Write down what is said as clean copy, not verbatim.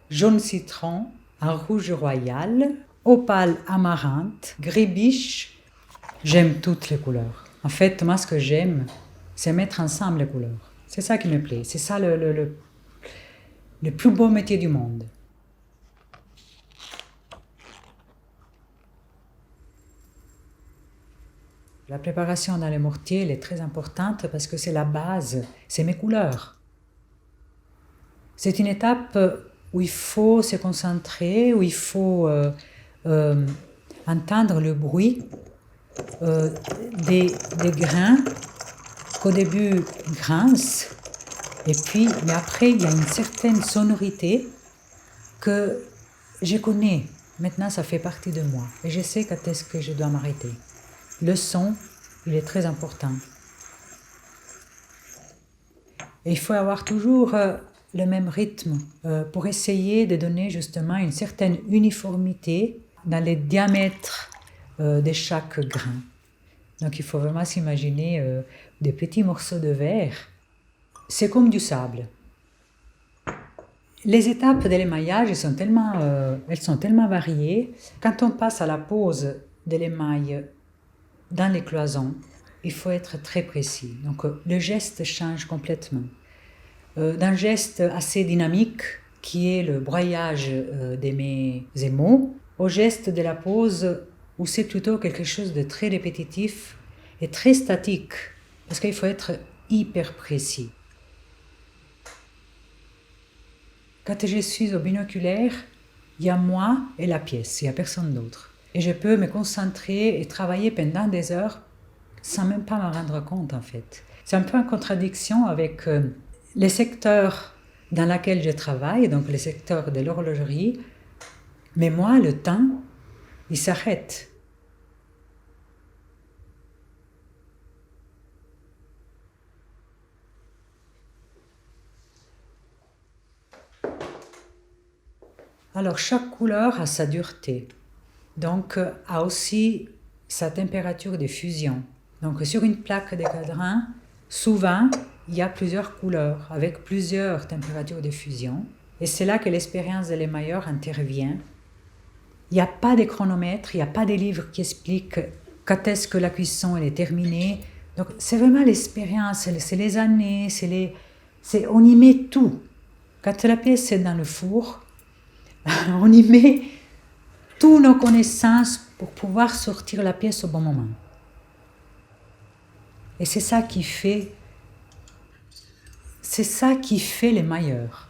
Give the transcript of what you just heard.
jaune citron, un rouge royal, opale amarante, gris biche. J'aime toutes les couleurs. En fait, moi, ce que j'aime, c'est mettre ensemble les couleurs. C'est ça qui me plaît. C'est ça le plus beau métier du monde. La préparation dans le mortier, elle est très importante parce que c'est la base, c'est mes couleurs. C'est une étape où il faut se concentrer, où il faut entendre le bruit des grains qu'au début grincent, mais après il y a une certaine sonorité que je connais. Maintenant, ça fait partie de moi et je sais quand est-ce que je dois m'arrêter. Le son, il est très important. Et il faut avoir toujours le même rythme pour essayer de donner justement une certaine uniformité dans les diamètres de chaque grain. Donc il faut vraiment s'imaginer des petits morceaux de verre. C'est comme du sable. Les étapes de l'émaillage elles sont tellement variées. Quand on passe à la pose de l'émail dans les cloisons, il faut être très précis. Donc le geste change complètement. D'un geste assez dynamique, qui est le broyage de mes émaux, au geste de la pose, où c'est plutôt quelque chose de très répétitif et très statique, parce qu'il faut être hyper précis. Quand je suis au binoculaire, il y a moi et la pièce, il n'y a personne d'autre. Et je peux me concentrer et travailler pendant des heures sans même pas me rendre compte en fait. C'est un peu en contradiction avec les secteurs dans lesquels je travaille, donc les secteurs de l'horlogerie, mais moi, le temps, il s'arrête. Alors, chaque couleur a sa dureté, donc a aussi sa température de fusion. Donc, sur une plaque de cadran, souvent, il y a plusieurs couleurs avec plusieurs températures de fusion. Et c'est là que l'expérience de l'émailleur intervient. Il n'y a pas de chronomètre, il n'y a pas de livre qui explique quand est-ce que la cuisson elle est terminée. Donc, c'est vraiment l'expérience, c'est les années, on y met tout. Quand la pièce est dans le four, on y met toutes nos connaissances pour pouvoir sortir la pièce au bon moment. Et c'est ça qui fait l'émailleur.